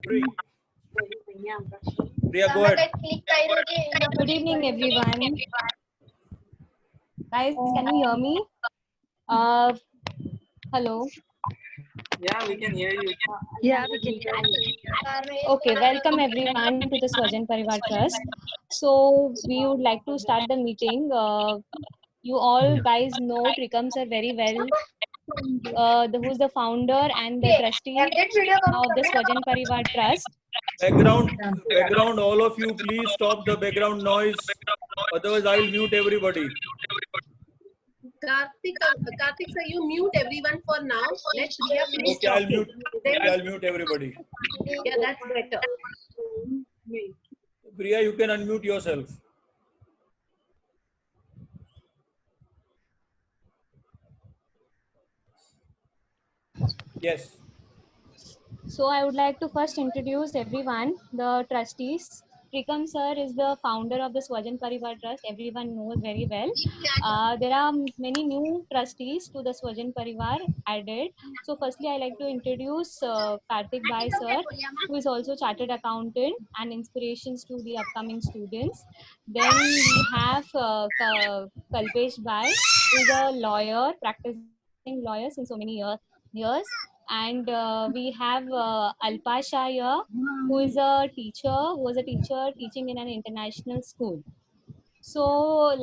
Priya, go ahead. Good evening, everyone. Guys, can you hear me? Hello. Yeah, we can hear you. Yeah, we can hear you. Okay, welcome everyone to the Swajan Parivar Trust. So we would like to start the meeting. You all guys know Trikam sir very well. Who's the founder and the trustee of the Swajan Parivar Trust. Background, all of you, please stop the background noise. Otherwise, I will mute everybody. Karthik sir, you mute everyone for now. Let Priya finish Okay, I'll talking. mute. I'll mute everybody. Yeah, that's better. Priya, you can unmute yourself. Yes. So I would like to first introduce everyone, the trustees. Trikam sir is the founder of the Swajan Parivar Trust. Everyone knows very well. There are many new trustees to the Swajan Parivar added. So firstly, I like to introduce Karthik Bhai sir, who is also chartered accountant and inspirations to the upcoming students. Then we have Kalpesh Bhai, who is a lawyer, practicing lawyer since so many years. And we have Alpa Shah here, who is a teacher, who was a teacher teaching in an international school. So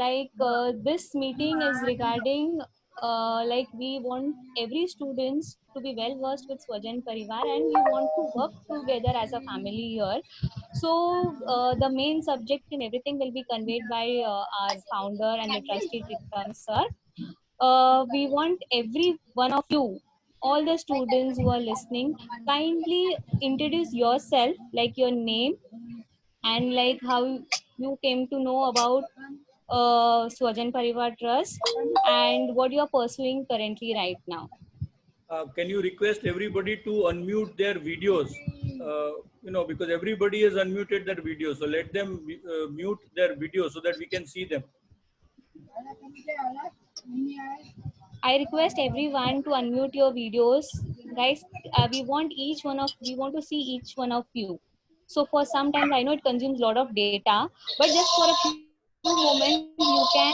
this meeting is regarding like we want every students to be well versed with Swajan Parivar, and we want to work together as a family here. So the main subject and everything will be conveyed by our founder and the trustee Trikam sir. We want every one of you, all the students who are listening, kindly introduce yourself, like your name and like how you came to know about Swajan Parivar Trust and what you are pursuing currently right now. Can you request everybody to unmute their videos? Because everybody has unmuted their videos. So let them mute their videos so that we can see them. I request everyone to unmute your videos, guys. We want to see each one of you. So for some time, I know it consumes a lot of data, but just for a few moments, you can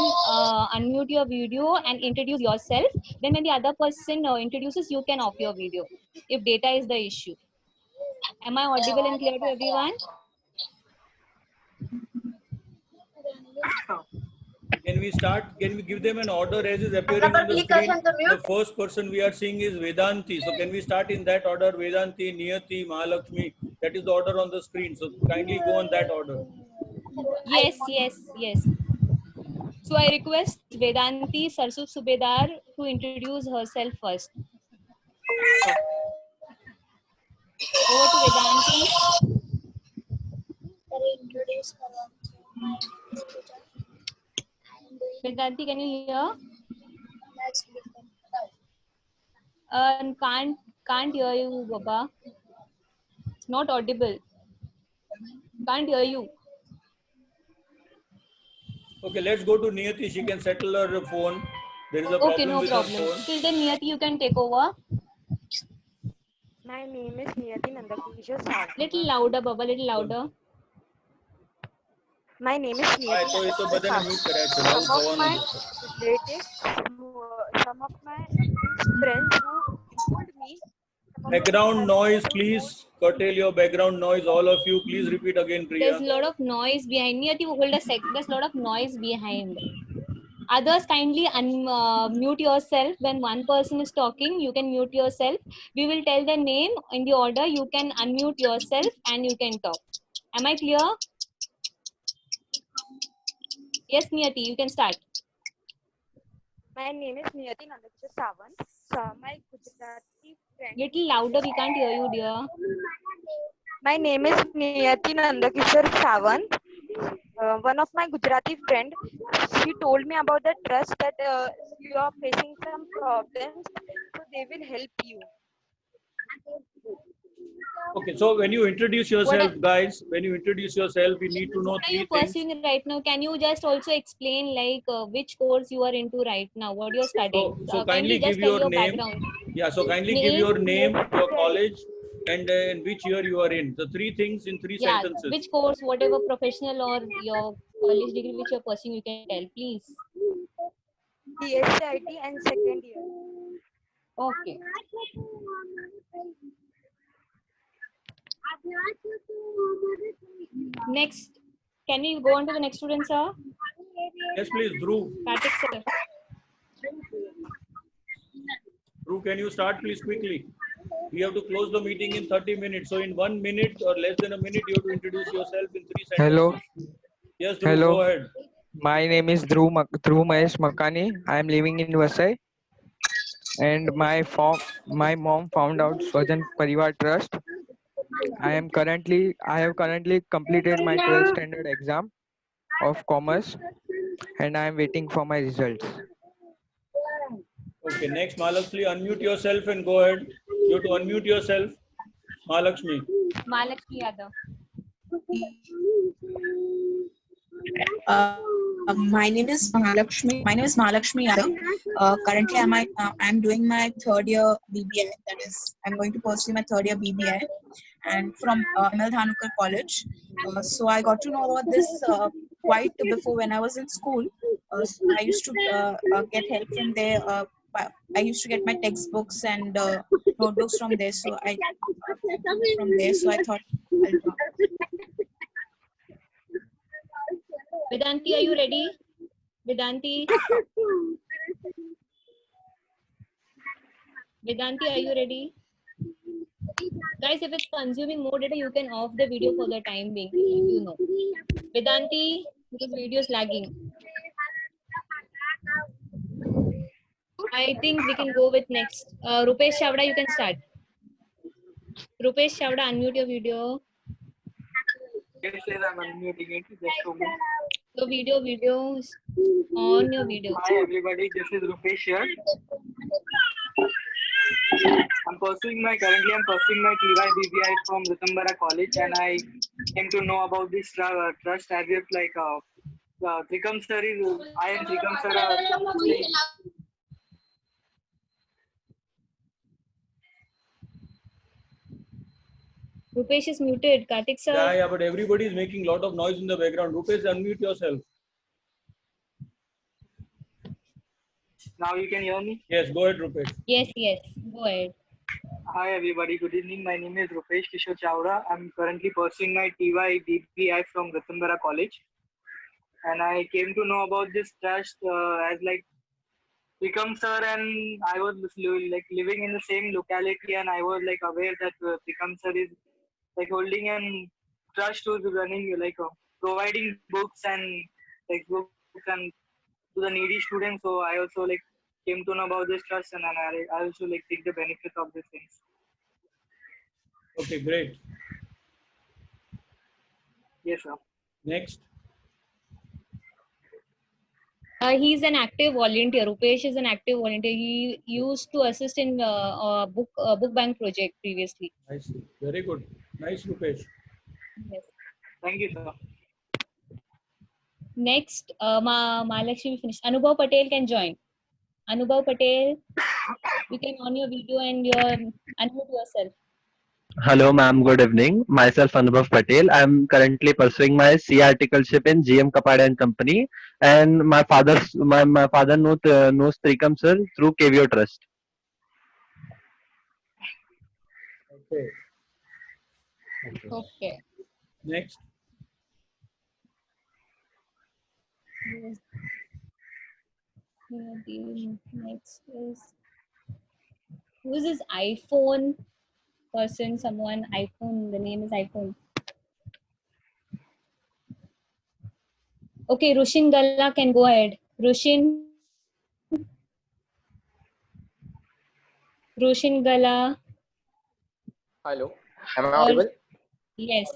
unmute your video and introduce yourself. Then when the other person introduces, you can off your video if data is the issue. Am I audible and clear to everyone? Can we start? Can we give them an order as is appearing on the screen? The first person we are seeing is Vedanti. So can we start in that order? Vedanti, Niyati, Mahalakshmi. That is the order on the screen. So kindly go on that order. Yes. So I request Vedanti Sarsu Subedar to introduce herself first. Over to Vedanti. Vedanti, can you hear? Can't hear you, Baba. It's not audible. Can't hear you. Okay, let's go to Niyati. She can settle her phone. There is a problem Okay, no with problem. her phone. Till then, Niyati, you can take over. My name is Niyati Nandakishore Sawan. Little louder, Baba. Little louder. My name is Niyati Nandakishore Sawan. Some of my friends who told me. Background noise, please curtail your background noise. All of you, please repeat again, Priya. There's a lot of noise behind. Niyati, hold a sec. There's a lot of noise behind. Others, kindly mute yourself. When one person is talking, you can mute yourself. We will tell the name in the order. You can unmute yourself and you can talk. Am I clear? Yes, Niyati, you can start. My name is Niyati Nandakishore Sawan. So my Gujarati friend. Little louder, we can't hear you, dear. My name is Niyati Nandakishore Sawan. One of my Gujarati friend, she told me about the trust that you are facing some problems, so they will help you. Okay, so when you introduce yourself, guys, when you introduce yourself, we need to know what are you 3 things. pursuing right now? Can you just also explain like which course you are into right now? What you're studying? So kindly give your name. Background. Yeah, so kindly give your name, your college, and in which year you are in. The three things in three Yeah, sentences. which course, whatever professional or your college degree which you're pursuing, you can tell, please. BSc IT and second year. Okay. Next, can we go on to the next student, sir? Yes, please, Dhruv. Kartik, sir. Dhruv, can you start, please, quickly? We have to close the meeting in 30 minutes. So in 1 minute or less than a minute, you have to introduce yourself in three sentences. Hello. Yes, Dhruv, Hello. go ahead. My name is Dhruv Mahesh Makani. I am living in Vasai, and my mom found out Swajan Parivar Trust. I have currently completed my 12th standard exam of commerce, and I am waiting for my results. Okay, next, Mahalakshmi, unmute yourself and go ahead. You have to unmute yourself. Mahalakshmi. Mahalakshmi Yadav. My name is Mahalakshmi. Yadav. Currently, I'm doing my third year BBI. That is, I'm going to pursue my third year BBI, and from ML Dhanukar College. So I got to know about this quite before when I was in school. So I used to get help from there. I used to get my textbooks and notebooks from there. So I thought. Vedanti, are you ready? Vedanti? Vedanti, are you ready? Guys, if it's consuming more data, you can off the video for the time being, if you know. Vedanti, because video is lagging. I think we can go with next. Rupesh Chavda, you can start. Rupesh Chavda, unmute your video. Yes, sir, I'm unmuting it. Just a moment. The video is on your video. Hi everybody, this is Rupesh here. Currently I'm pursuing my TY BBI from Ritambara College, and I came to know about this trust as if like Trikam sir is, I and Trikam sir are Rupesh is muted. Kartik sir. Yeah, but everybody is making a lot of noise in the background. Rupesh, unmute yourself. Now you can hear me? Yes, go ahead, Rupesh. Yes, go ahead. Hi everybody, good evening. My name is Rupesh Kishore Chawda. I'm currently pursuing my TY BBI from Ritambara College, and I came to know about this trust as like Trikam sir and I was like living in the same locality, and I was like aware that Trikam sir is like holding an trust who's running like providing books and textbooks and to the needy students. So I also like came to know about this trust, and I also like take the benefit of these things. Okay, great. Yes, sir. Next. He's an active volunteer. Rupesh is an active volunteer. He used to assist in book bank project previously. I see. Very good. Nice, Rupesh. Yes. Thank you, sir. Next, Mahalakshmi finished. Anubhav Patel can join. Anubhav Patel, you can on your video and unmute yourself. Hello, ma'am. Good evening. Myself, Anubhav Patel. I'm currently pursuing my C articleship in GM Kapada and Company, and my father knows Trikam sir through KVO Trust. Okay. Next. Yes. Next is who is this iPhone person? Someone iPhone. The name is iPhone. Okay, Rushin Gala can go ahead. Rushin Gala. Hello, am I audible? Yes.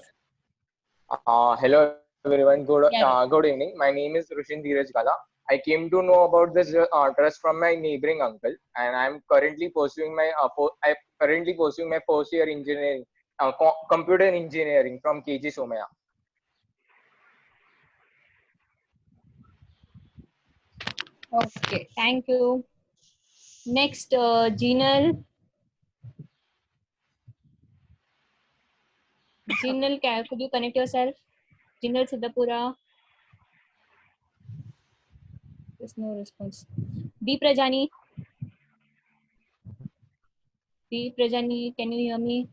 Hello everyone. Yeah. Good evening. My name is Rushin Dheeraj Gala. I came to know about this trust from my neighboring uncle, and I'm currently pursuing my first year engineering, computer engineering from KG Somaya. Okay, thank you. Next, Jinal. Jinal, could you connect yourself? Jinal Siddhapura. There's no response. B Prajani. B Prajani, can you hear me?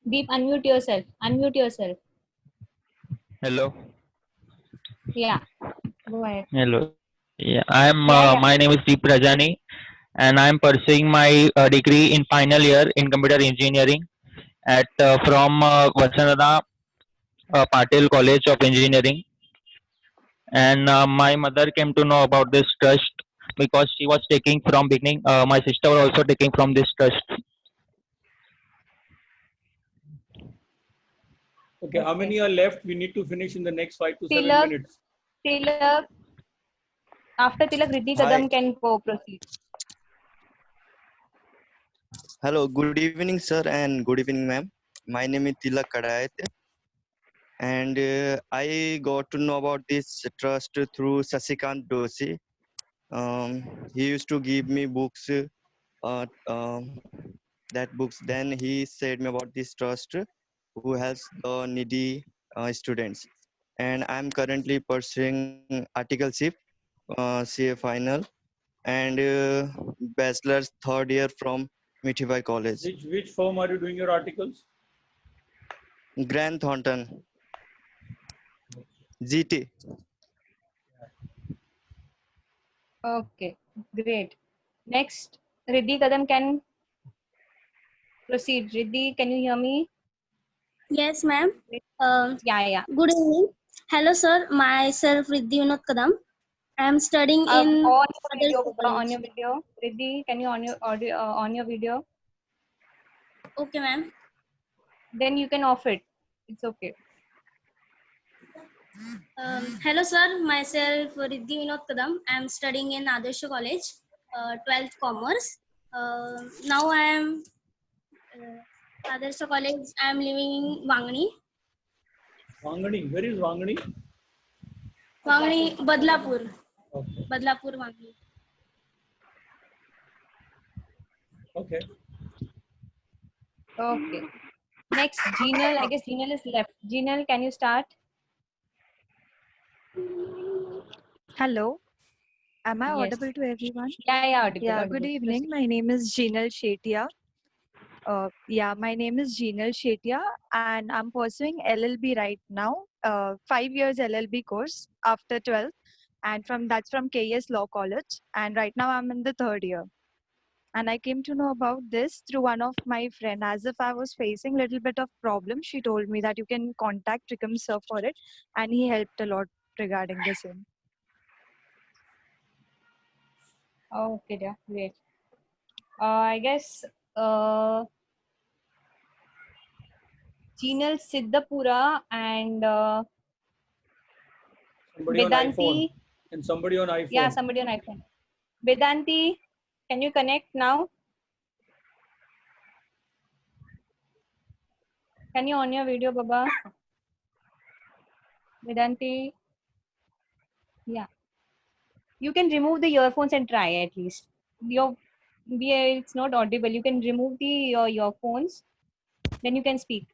Deep, unmute yourself. Unmute yourself. Hello. Yeah. Go ahead. Hello. Yeah, I'm. Yeah, yeah. My name is Deep Rajani, and I'm pursuing my degree in final year in computer engineering at from Vasantha Patil College of Engineering. And my mother came to know about this trust because she was taking from beginning. My sister was also taking from this trust. Okay, how many are left? We need to finish in the next 5 to 7 Tilak, minutes. Tilak. After Tilak, Riddhi Hi. Kadam can go proceed. Hello, good evening, sir, and good evening, ma'am. My name is Tilak Kadayat, and I got to know about this trust through Sasikant Doshi. He used to give me books, that books. Then he said me about this trust who helps the needy students. And I'm currently pursuing articleship, CA final, and bachelor's third year from Mithibai College. Which firm are you doing your articles? Grant Thornton. GT. Okay, great. Next, Riddhi Kadam can proceed. Riddhi, can you hear me? Yes, ma'am. Yeah. Good evening. Hello, sir. Myself, Riddhi Vinod Kadam. I am studying in On your video, Adarsh Baba, on College. your video. Riddhi, can you on your audio on your video? Okay, ma'am. Then you can off it. It's okay. Hello, sir. Myself, Riddhi Vinod Kadam. I am studying in Adarsh College, 12th Commerce. Now I am Adarsh College. I am living in Wangani. Wangani. Where is Wangani? Wangani, Badlapur. Okay. Badlapur, Wangani. Okay. Okay. Next, Jinal. I guess Jinal is left. Jinal, can you start? Hello. Am I Yes. audible to everyone? Yeah, audible. Yeah, audible. good evening. Proceed. My name is Jinal Shetia. My name is Jinal Shetia, and I'm pursuing LLB right now. 5 years LLB course after 12th, and that's from KS Law College. And right now I'm in the third year. And I came to know about this through one of my friend. As if I was facing a little bit of problem, she told me that you can contact Trikam sir for it, and he helped a lot regarding the same. Okay, dear. Great. I guess Jinal Siddhapura and Somebody on Vedanti. iPhone. And somebody on iPhone. Yeah, somebody on iPhone. Vedanti, can you connect now? Can you on your video, Baba? Vedanti. Yeah. You can remove the earphones and try at least. It's not audible. You can remove your earphones. Then you can speak.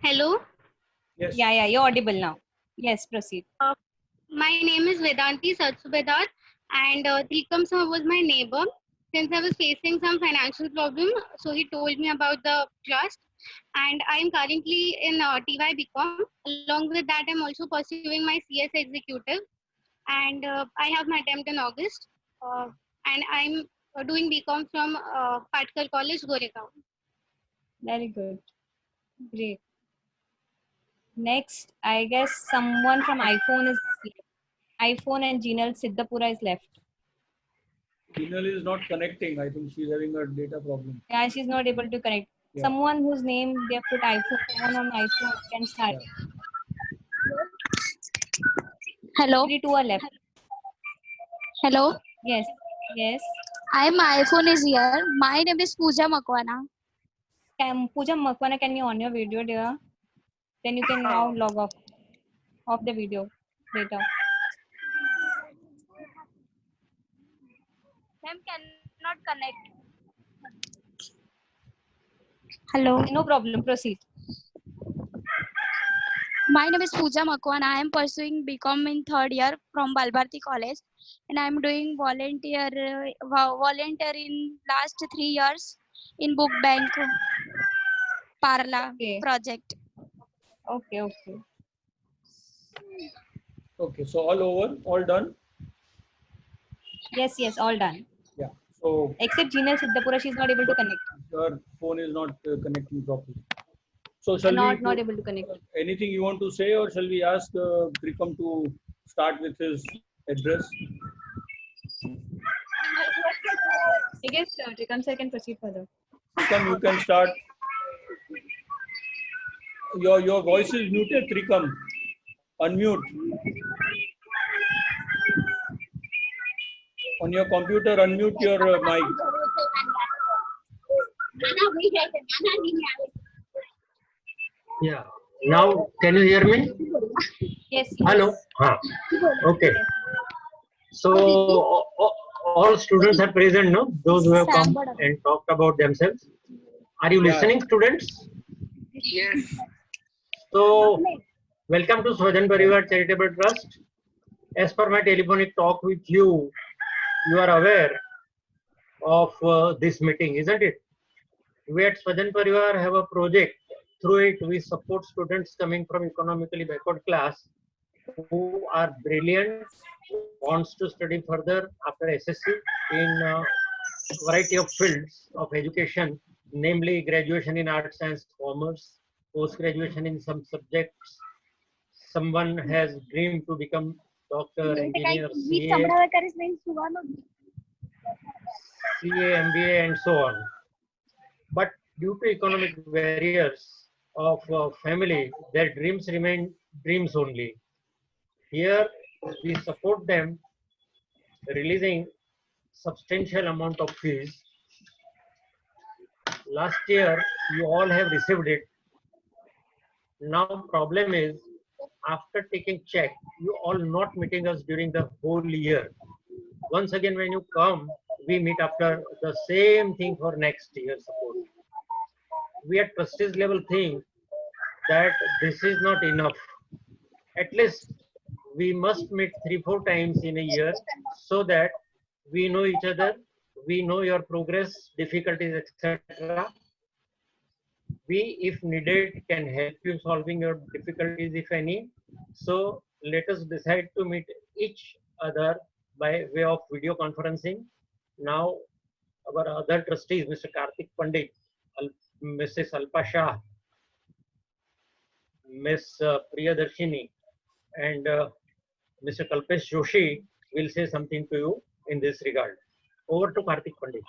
Hello. Yes. Yeah, you're audible now. Yes, proceed. My name is Vedanti Satsubedar, and Trikam sir was my neighbor. Since I was facing some financial problem, so he told me about the trust, and I am currently in TY BCom. Along with that, I'm also pursuing my CS executive, and I have my attempt in August, and I'm doing BCom from Patkar College, Goregaon. Very good. Great. Next, I guess someone from iPhone is left. iPhone and Jinal Siddhapura is left. Jinal is not connecting. I think she's having a data problem. Yeah, she's not able to connect. Yeah. Someone whose name they have put iPhone, someone on iPhone can start. Yeah. Hello. 3 2 are left. Hello. Yes. My iPhone is here. My name is Pooja Makwana. Pooja Makwana, can you on your video, dear? Then you can now log off the video later. Ma'am cannot connect. Hello. No problem. Proceed. My name is Pooja Makwan. I am pursuing BCom in third year from Balbharti College, and I am doing volunteer in last 3 years in Book Bank Parla project. Okay, okay. Okay, so all over, all done. Yes, yes, all done. Yeah. So except Jinal Siddhapura, she is not able to connect. your phone is not connecting properly. So shall Not we? able to connect. Anything you want to say, or shall we ask Trikam to start with his address? I guess Trikam sir can proceed further. Trikam, you can start. Your voice is muted, Trikam. Unmute. On your computer, unmute your mic. Yeah. Now, can you hear me? Yes. Hello. Okay. So all students are present, no? Those who have come and talked about themselves. Are you listening, students? Yes. So, welcome to Swajan Parivar Charitable Trust. As per my telephonic talk with you, you are aware of this meeting, isn't it? We at Swajan Parivar have a project. Through it, we support students coming from economically backward class who are brilliant, wants to study further after SSC in a variety of fields of education, namely graduation in arts, science, commerce, post-graduation in some subjects. Someone has dreamed to become doctor, engineer, CA, MBA, and so on. But due to economic barriers of family, their dreams remain dreams only. Here, we support them, releasing substantial amount of fees. Last year, you all have received it. Now, problem is, after taking check, you all not meeting us during the whole year. Once again, when you come, we meet after the same thing for next year support. We at trustees level think that this is not enough. At least we must meet 3-4 times in a year so that we know each other, we know your progress, difficulties, etc. We, if needed, can help you solving your difficulties, if any. So let us decide to meet each other by way of video conferencing. Now, our other trustees, Mr. Karthik Pandit, Mrs. Alpa Shah, Ms. Priyadarshini, and Mr. Kalpesh Joshi will say something to you in this regard. Over to Karthik Pandit.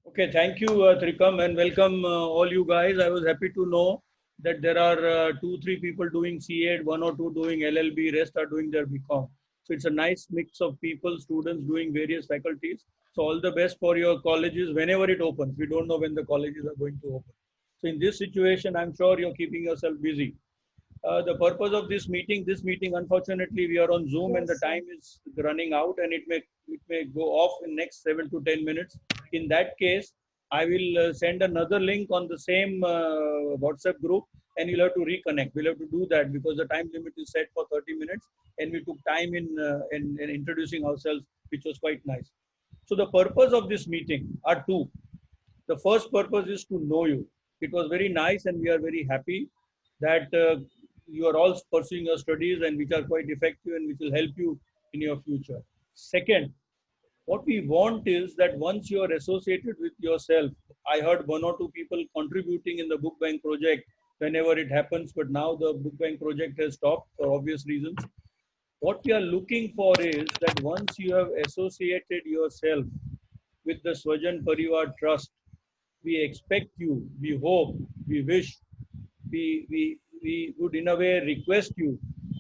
Okay, thank you, Trikam, and welcome all you guys. I was happy to know that there are 2-3 people doing CA, 1 or 2 doing LLB, rest are doing their BCom. So it's a nice mix of people, students doing various faculties. So all the best for your colleges whenever it opens. We don't know when the colleges are going to open. So in this situation, I'm sure you're keeping yourself busy. The purpose of this meeting, unfortunately, we are on Zoom and the time is running out and it may go off in next 7 to 10 minutes. In that case, I will send another link on the same WhatsApp group and you'll have to reconnect. We'll have to do that because the time limit is set for 30 minutes and we took time in introducing ourselves, which was quite nice. So the purpose of this meeting are 2. The first purpose is to know you. It was very nice and we are very happy that you are all pursuing your studies and which are quite effective and which will help you in your future. Second, what we want is that once you are associated with yourself, I heard 1 or 2 people contributing in the book bank project whenever it happens, but now the book bank project has stopped for obvious reasons. What we are looking for is that once you have associated yourself with the Swajan Parivar Trust, we expect you, we hope, we wish, we would in a way request you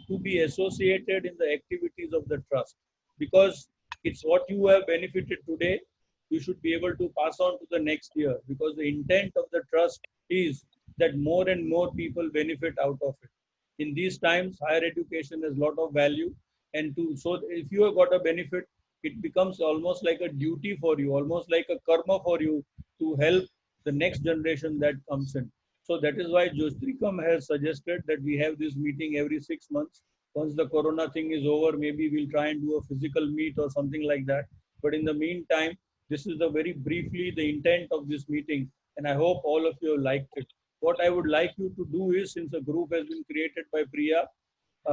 to be associated in the activities of the trust, because it's what you have benefited today, you should be able to pass on to the next year, because the intent of the trust is that more and more people benefit out of it. In these times, higher education has a lot of value, and so if you have got a benefit, it becomes almost like a duty for you, almost like a karma for you to help the next generation that comes in. So that is why Jostrikam has suggested that we have this meeting every 6 months. Once the corona thing is over, maybe we'll try and do a physical meet or something like that. But in the meantime, this is the very briefly the intent of this meeting, and I hope all of you have liked it. What I would like you to do is, since a group has been created by Priya,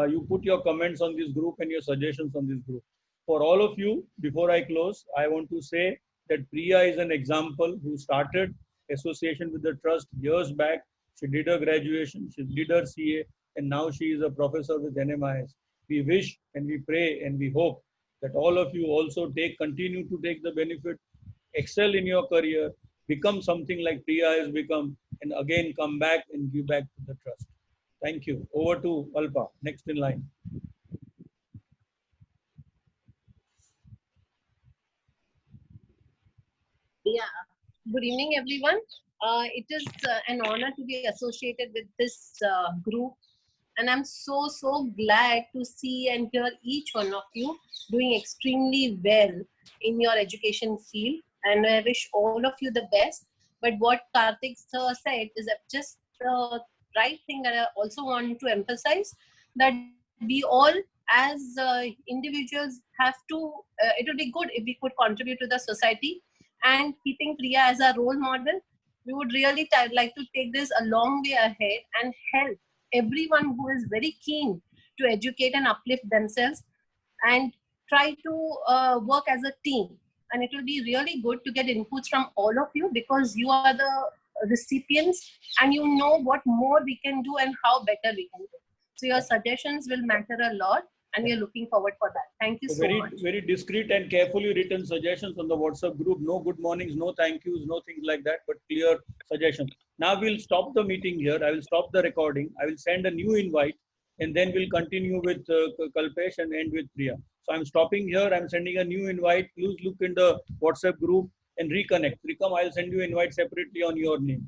you put your comments on this group and your suggestions on this group. For all of you, before I close, I want to say that Priya is an example who started association with the trust years back. She did her graduation, she did her CA, and now she is a professor with NMIS. We wish and we pray and we hope that all of you also continue to take the benefit, excel in your career, become something like Priya has become, and again come back and give back to the trust. Thank you. Over to Alpa, next in line. Yeah. Good evening, everyone. It is an honor to be associated with this group. And I'm so glad to see and hear each one of you doing extremely well in your education field. And I wish all of you the best. But what Karthik sir said is just the right thing that I also want to emphasize, that we all as individuals have to, it would be good if we could contribute to the society, and keeping Priya as a role model, we would really like to take this a long way ahead and help everyone who is very keen to educate and uplift themselves, and try to work as a team. And it will be really good to get inputs from all of you, because you are the recipients and you know what more we can do and how better we can do. So your suggestions will matter a lot, and we are looking forward for that. Thank you so much. Very discreet and carefully written suggestions on the WhatsApp group. No good mornings, no thank yous, no things like that, but clear suggestions. Now we'll stop the meeting here. I will stop the recording. I will send a new invite, and then we'll continue with Kalpesh and end with Priya. So I'm stopping here. I'm sending a new invite. Please look in the WhatsApp group and reconnect. Rikam, I'll send you invite separately on your name.